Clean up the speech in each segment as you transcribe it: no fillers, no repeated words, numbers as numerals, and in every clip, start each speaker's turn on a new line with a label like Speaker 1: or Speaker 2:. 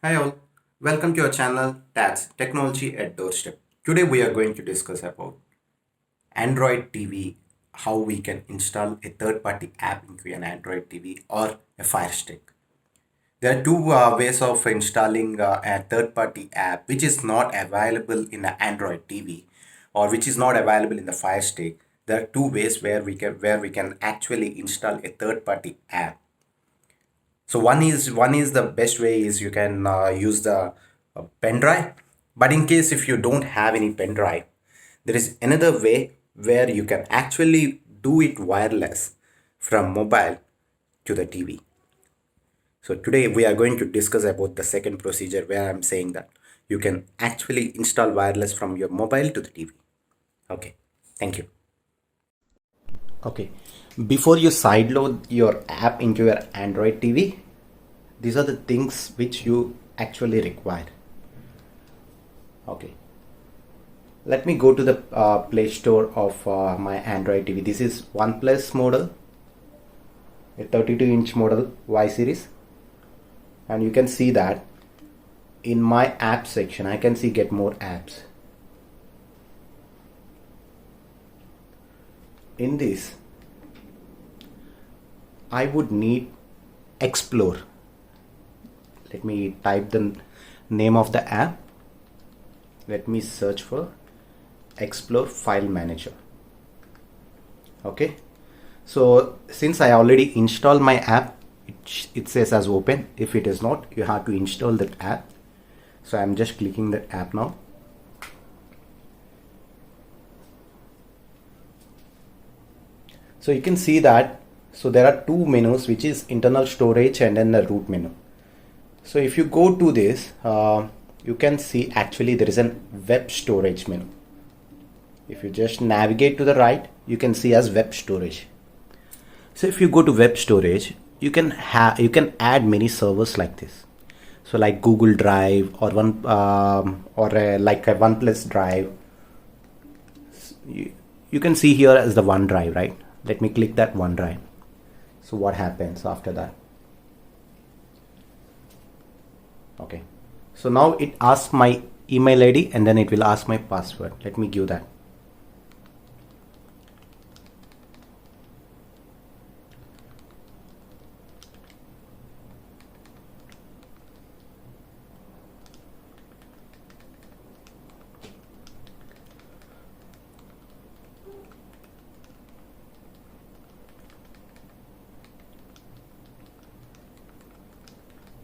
Speaker 1: Hi all, welcome to our channel that's Technology at Doorstep. Today we are going to discuss about Android TV, how we can install a third-party app into an Android TV or a Firestick. There are two ways of installing a third-party app which is not available in an Android TV or which is not available in the Fire Stick. There are two ways where we can actually install a third-party app. So one is the best way is you can use the pen drive. But in case if you don't have any pen drive, there is another way where you can actually do it wireless from mobile to the TV. So today we are going to discuss about the second procedure where I'm saying that you can actually install wireless from your mobile to the TV. Okay, thank you. Okay, before you sideload your app into your Android TV, these are the things which you actually require. Okay, let me go to the Play Store of my Android TV. This is OnePlus model, a 32-inch model Y series, and you can see that in my app section I can see get more apps. In this I would need explore. Let me type the name of the app. Let me search for explore file manager. Okay, so since I already installed my app, it says as open. If it is not, you have to install that app. So I'm just clicking that app now. So you can see that so there are two menus, which is internal storage and then the root menu. So if you go to this, you can see actually there is a web storage menu. If you just navigate to the right, you can see as web storage. So if you go to web storage, you can add many servers like this. So like Google Drive or like a OnePlus Drive. You can see here as the OneDrive, right? Let me click that OneDrive. So what happens after that? Okay, so now it asks my email ID and then it will ask my password. Let me give that.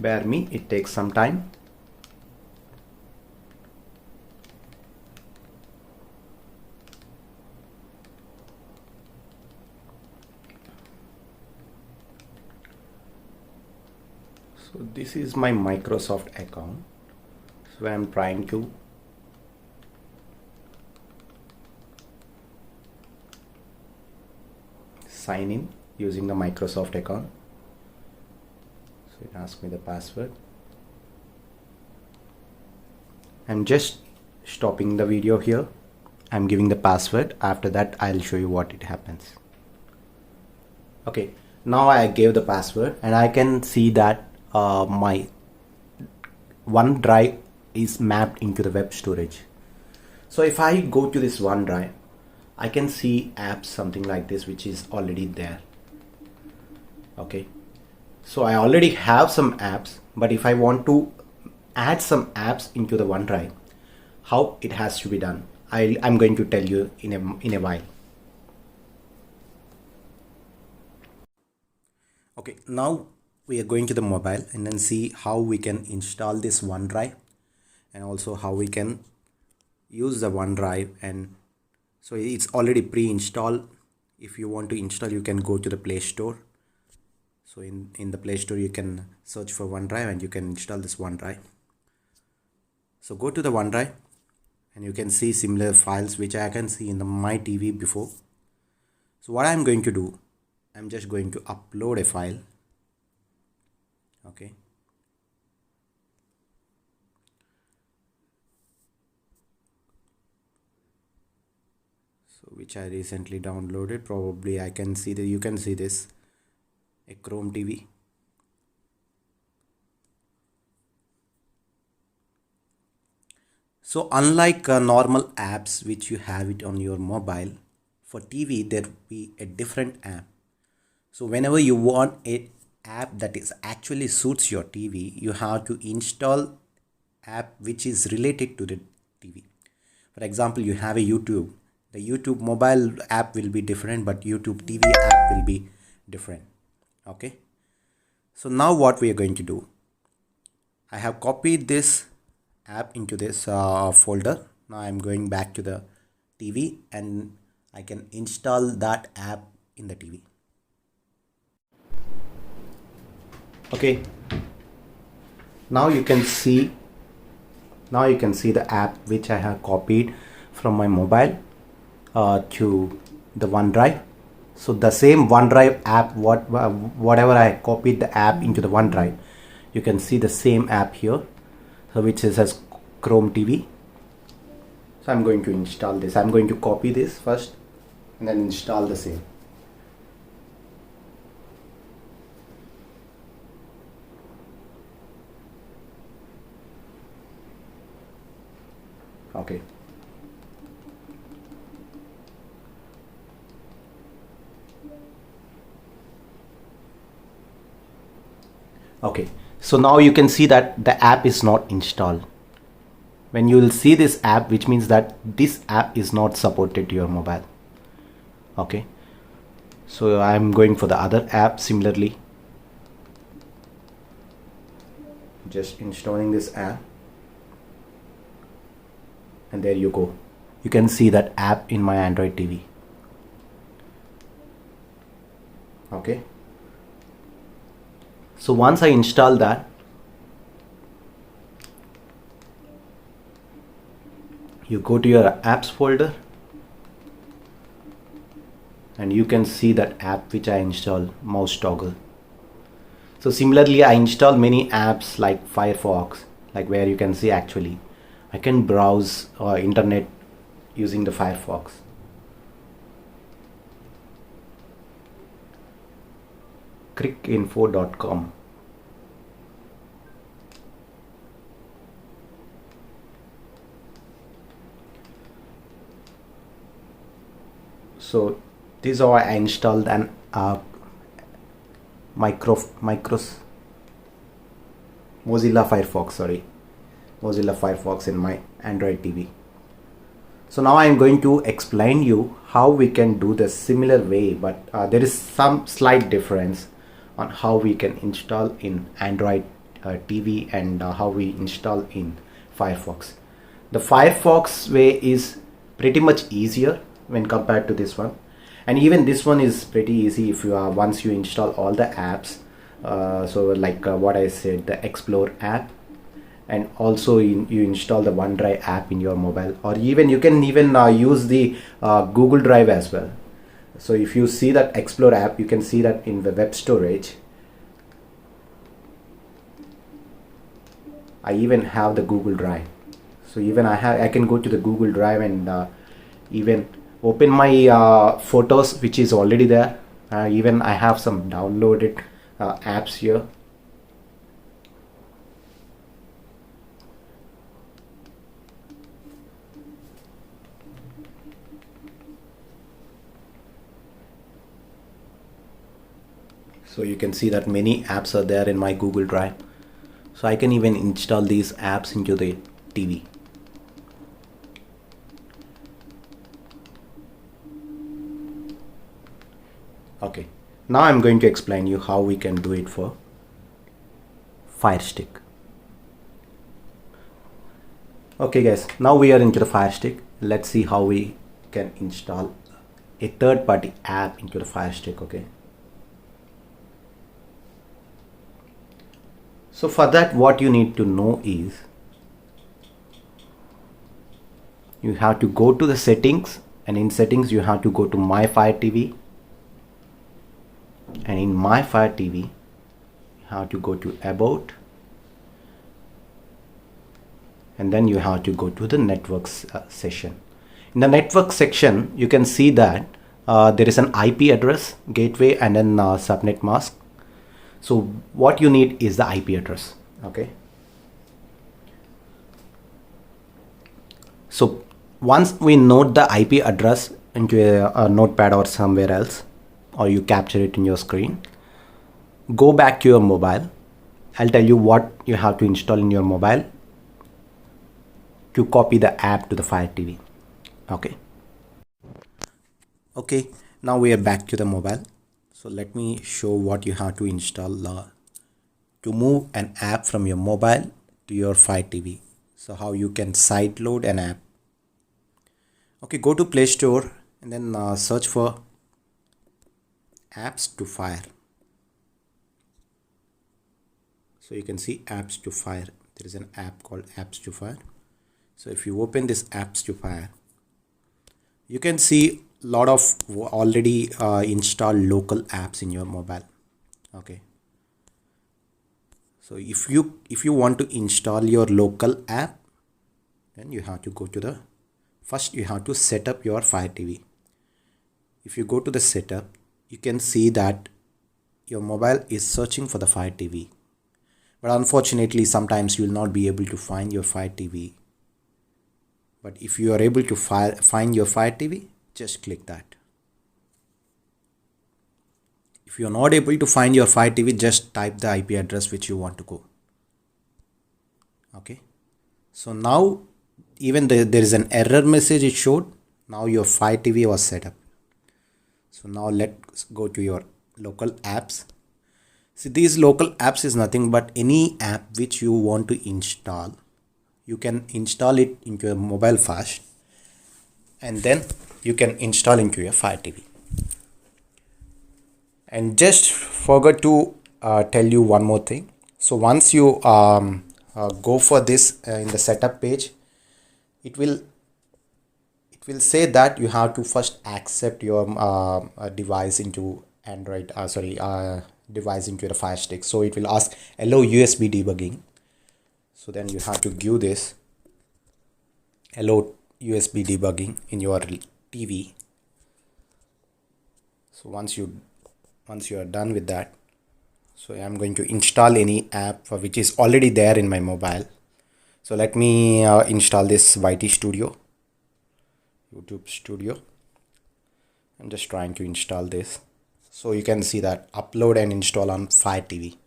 Speaker 1: Bear me, it takes some time. So this is my Microsoft account. So I'm trying to sign in using the Microsoft account. So it asks me the password. I'm just stopping the video here. I'm giving the password. After that, I'll show you what it happens. Okay, now I gave the password and I can see that my OneDrive is mapped into the web storage. So if I go to this OneDrive, I can see apps something like this which is already there. Okay, so I already have some apps, but if I want to add some apps into the OneDrive, how it has to be done, I'm going to tell you in a while. Okay, now we are going to the mobile and then see how we can install this OneDrive and also how we can use the OneDrive. And so it's already pre-installed. If you want to install, you can go to the Play Store. So in the Play Store, you can search for OneDrive and you can install this OneDrive. So go to the OneDrive and you can see similar files which I can see in my TV before. So what I'm going to do, I'm just going to upload a file. Okay. So which I recently downloaded. Probably I can see that you can see this, a Chrome TV. So unlike normal apps which you have it on your mobile, for TV there will be a different app. So whenever you want a app that is actually suits your TV, you have to install app which is related to the TV. For example, you have a YouTube. The YouTube mobile app will be different, but YouTube TV app will be different. Okay. So now what we are going to do, I have copied this app into this folder. Now I'm going back to the TV and I can install that app in the TV. Okay, now you can see the app which I have copied from my mobile to the OneDrive. So the same OneDrive app, whatever I copied the app into the OneDrive, you can see the same app here, so which is as Chrome TV. So I'm going to install this. I'm going to copy this first and then install the same. Okay. Okay, so now you can see that the app is not installed. When you will see this app, which means that this app is not supported to your mobile. Okay, so I'm going for the other app similarly. Just installing this app. And there you go. You can see that app in my Android TV. Okay. So once I install that, you go to your apps folder and you can see that app which I installed, mouse toggle. So similarly, I install many apps like Firefox, like where you can see actually I can browse internet using the Firefox. Crickinfo.com. So this is how I installed an Mozilla Firefox in my Android TV. So now I am going to explain you how we can do the similar way, but there is some slight difference on how we can install in Android TV and how we install in Firefox. The Firefox way is pretty much easier when compared to this one, and even this one is pretty easy if you are once you install all the apps. So like what I said, the Explore app, and also you install the OneDrive app in your mobile, or even you can even use the Google Drive as well. So if you see that Explore app, you can see that in the web storage I even have the Google Drive. So even I can go to the Google Drive and even open my photos which is already there. Even I have some downloaded apps here. So you can see that many apps are there in my Google Drive. So I can even install these apps into the TV. Okay, now I'm going to explain you how we can do it for Firestick. Okay guys, now we are into the Firestick. Let's see how we can install a third-party app into the Firestick. Okay. So for that, what you need to know is you have to go to the settings, and in settings you have to go to My Fire TV, and in My Fire TV you have to go to About, and then you have to go to the networks section. In the network section you can see that there is an IP address, gateway, and then subnet mask. So what you need is the IP address. Okay. So once we note the IP address into a notepad or somewhere else, or you capture it in your screen, go back to your mobile. I'll tell you what you have to install in your mobile to copy the app to the Fire TV. Okay, now we are back to the mobile. So let me show what you have to install to move an app from your mobile to your Fire TV. So how you can sideload an app. Okay, go to Play Store and then search for apps to Fire. So you can see apps to Fire. There is an app called apps to Fire. So if you open this apps to Fire, you can see a lot of already installed local apps in your mobile. Okay, so if you want to install your local app, then you have to go to the first you have to set up your Fire TV. If you go to the setup, you can see that your mobile is searching for the Fire TV, but unfortunately sometimes you will not be able to find your Fire TV. But if you are able to find your Fire TV, just click that. If you are not able to find your Fire TV, just type the IP address which you want to go. Okay, so now even there is an error message it showed. Now your Fire TV was set up. So now let's go to your local apps. See, these local apps is nothing but any app which you want to install. You can install it into your mobile first, and then you can install into your Fire TV. And just forgot to tell you one more thing. So once you go for this in the setup page, it will say that you have to first accept your device into Android. Device into the Firestick. So it will ask allow USB debugging. So then you have to give this allow USB debugging in your TV. So once you are done with that, so I'm going to install any app for which is already there in my mobile. So let me install this YT Studio, YouTube Studio. I'm just trying to install this. So you can see that upload and install on Fire TV.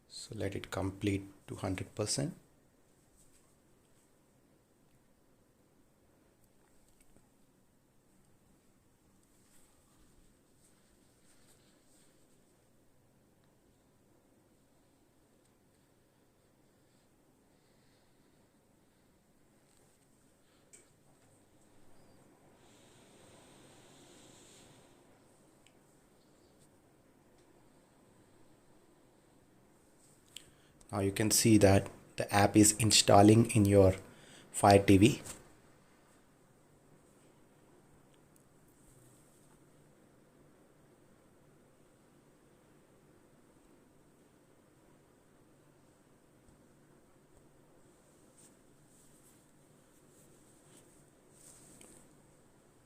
Speaker 1: So let it complete to 100%. Now you can see that the app is installing in your Fire TV.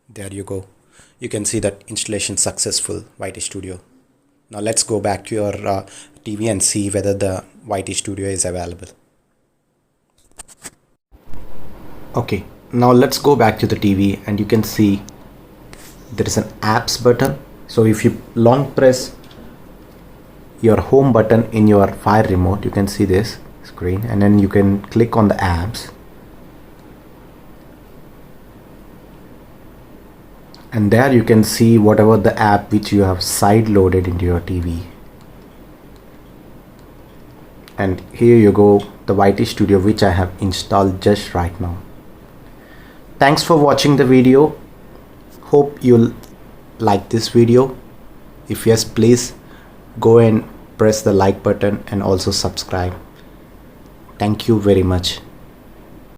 Speaker 1: There you go. You can see that installation successful, YT Studio. Now let's go back to your TV and see whether the YT Studio is available. Okay, now let's go back to the TV and you can see there is an apps button. So if you long press your home button in your Fire remote, you can see this screen, and then you can click on the apps. And there you can see whatever the app which you have side loaded into your TV. And here you go, the YT Studio which I have installed just right now. Thanks for watching the video. Hope you'll like this video. If yes, please go and press the like button and also subscribe. Thank you very much.